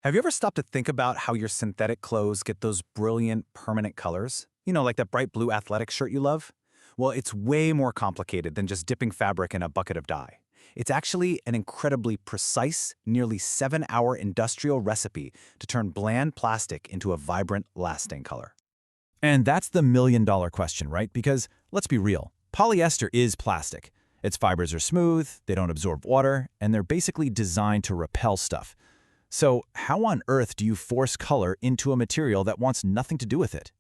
Have you ever stopped to think about how your synthetic clothes get those brilliant, permanent colors? Like that bright blue athletic shirt you love? Well, it's way more complicated than just dipping fabric in a bucket of dye. It's actually an incredibly precise, nearly 7-hour industrial recipe to turn bland plastic into a vibrant, lasting color. And that's the million-dollar question, right? Because, let's be real, polyester is plastic. Its fibers are smooth, they don't absorb water, and they're basically designed to repel stuff. So how on earth do you force color into a material that wants nothing to do with it?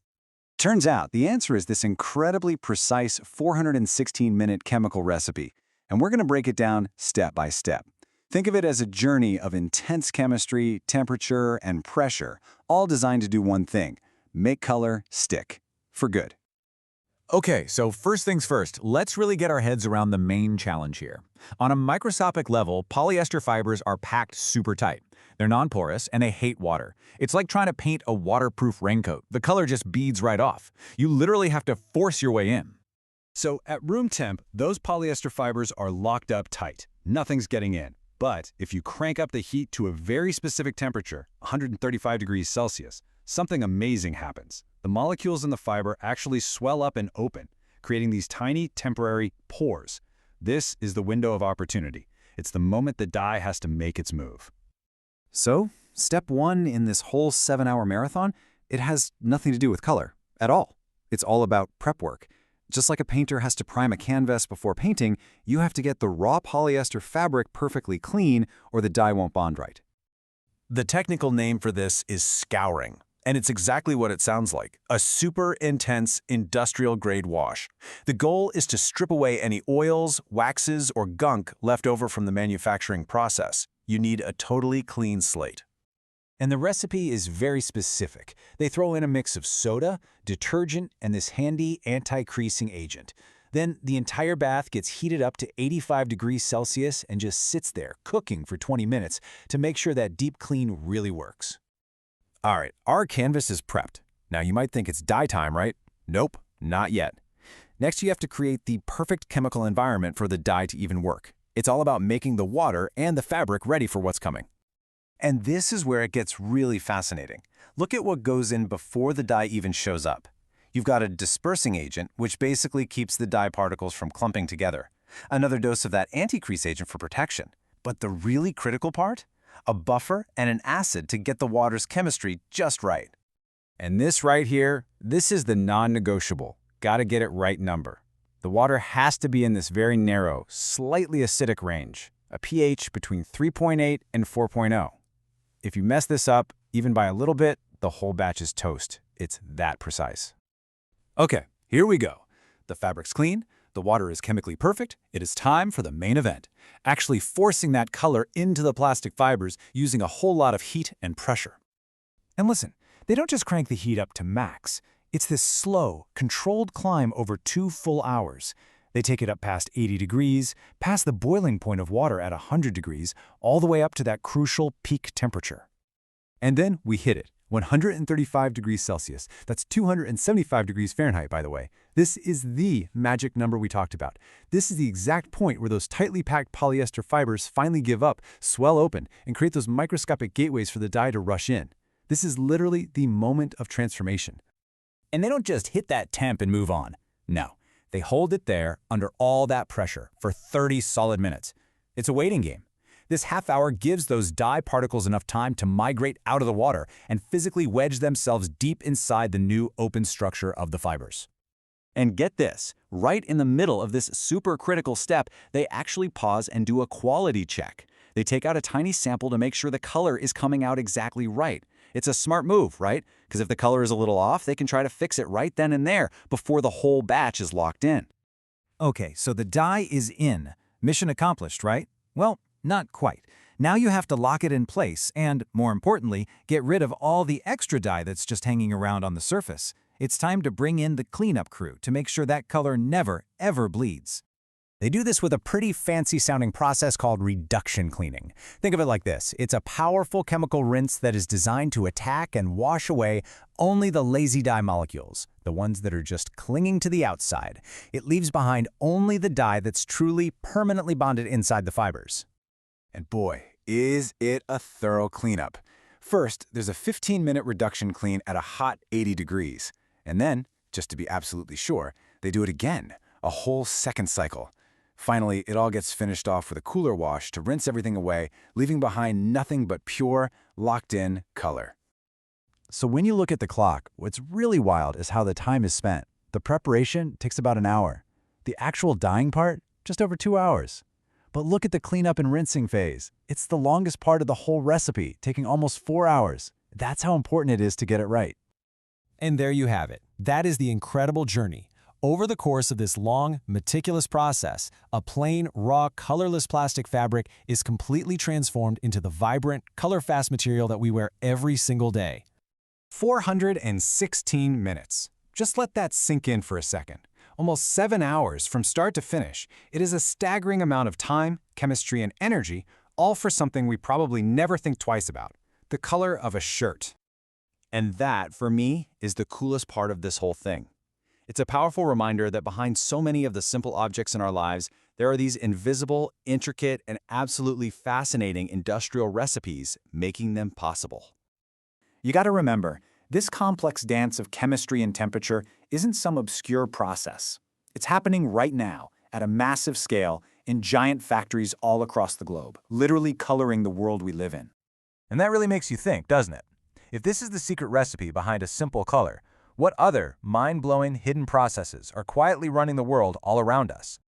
Turns out the answer is this incredibly precise 416-minute chemical recipe, and we're going to break it down step by step. Think of it as a journey of intense chemistry, temperature, and pressure, all designed to do one thing: make color stick. For good. Okay, so first things first, let's really get our heads around the main challenge here. On a microscopic level, polyester fibers are packed super tight. They're non-porous and they hate water. It's like trying to paint a waterproof raincoat. The color just beads right off. You literally have to force your way in. So at room temp, those polyester fibers are locked up tight. Nothing's getting in. But if you crank up the heat to a very specific temperature, 135 degrees Celsius, something amazing happens. The molecules in the fiber actually swell up and open, creating these tiny temporary pores. This is the window of opportunity. It's the moment the dye has to make its move. So, step one in this whole 7-hour marathon, it has nothing to do with color at all. It's all about prep work. Just like a painter has to prime a canvas before painting, you have to get the raw polyester fabric perfectly clean or the dye won't bond right. The technical name for this is scouring. And it's exactly what it sounds like, a super intense industrial-grade wash. The goal is to strip away any oils, waxes, or gunk left over from the manufacturing process. You need a totally clean slate. And the recipe is very specific. They throw in a mix of soda, detergent, and this handy anti-creasing agent. Then the entire bath gets heated up to 85 degrees Celsius and just sits there, cooking for 20 minutes to make sure that deep clean really works. All right, our canvas is prepped. Now you might think it's dye time, right? Nope, not yet. Next, you have to create the perfect chemical environment for the dye to even work. It's all about making the water and the fabric ready for what's coming. And this is where it gets really fascinating. Look at what goes in before the dye even shows up. You've got a dispersing agent, which basically keeps the dye particles from clumping together. Another dose of that anti-crease agent for protection. But the really critical part? A buffer and an acid to get the water's chemistry just right. And this right here, this is the non-negotiable. Gotta get it right number. The water has to be in this very narrow, slightly acidic range, a pH between 3.8 and 4.0. If you mess this up, even by a little bit, the whole batch is toast. It's that precise. Okay, here we go. The fabric's clean, the water is chemically perfect, it is time for the main event. Actually forcing that color into the plastic fibers using a whole lot of heat and pressure. And listen, they don't just crank the heat up to max. It's this slow, controlled climb over 2 full hours. They take it up past 80 degrees, past the boiling point of water at 100 degrees, all the way up to that crucial peak temperature. And then we hit it. 135 degrees Celsius. That's 275 degrees Fahrenheit, by the way. This is the magic number we talked about. This is the exact point where those tightly packed polyester fibers finally give up, swell open, and create those microscopic gateways for the dye to rush in. This is literally the moment of transformation. And they don't just hit that temp and move on. No, they hold it there under all that pressure for 30 solid minutes. It's a waiting game. This half hour gives those dye particles enough time to migrate out of the water and physically wedge themselves deep inside the new open structure of the fibers. And get this, right in the middle of this super critical step, they actually pause and do a quality check. They take out a tiny sample to make sure the color is coming out exactly right. It's a smart move, right? Because if the color is a little off, they can try to fix it right then and there before the whole batch is locked in. Okay, so the dye is in. Mission accomplished, right? Well, not quite. Now you have to lock it in place and, more importantly, get rid of all the extra dye that's just hanging around on the surface. It's time to bring in the cleanup crew to make sure that color never, ever bleeds. They do this with a pretty fancy-sounding process called reduction cleaning. Think of it like this. It's a powerful chemical rinse that is designed to attack and wash away only the lazy dye molecules, the ones that are just clinging to the outside. It leaves behind only the dye that's truly permanently bonded inside the fibers. And boy, is it a thorough cleanup. First, there's a 15-minute reduction clean at a hot 80 degrees. And then, just to be absolutely sure, they do it again, a whole second cycle. Finally, it all gets finished off with a cooler wash to rinse everything away, leaving behind nothing but pure, locked-in color. So when you look at the clock, what's really wild is how the time is spent. The preparation takes about an hour. The actual dyeing part, just over 2 hours. But look at the cleanup and rinsing phase. It's the longest part of the whole recipe, taking almost 4 hours. That's how important it is to get it right. And there you have it. That is the incredible journey. Over the course of this long, meticulous process, a plain, raw, colorless plastic fabric is completely transformed into the vibrant, color-fast material that we wear every single day. 416 minutes. Just let that sink in for a second. Almost 7 hours from start to finish. It is a staggering amount of time, chemistry, and energy, all for something we probably never think twice about: the color of a shirt. And that, for me, is the coolest part of this whole thing. It's a powerful reminder that behind so many of the simple objects in our lives, there are these invisible, intricate, and absolutely fascinating industrial recipes making them possible. You gotta remember, this complex dance of chemistry and temperature isn't some obscure process. It's happening right now, at a massive scale, in giant factories all across the globe, literally coloring the world we live in. And that really makes you think, doesn't it? If this is the secret recipe behind a simple color, what other mind-blowing hidden processes are quietly running the world all around us?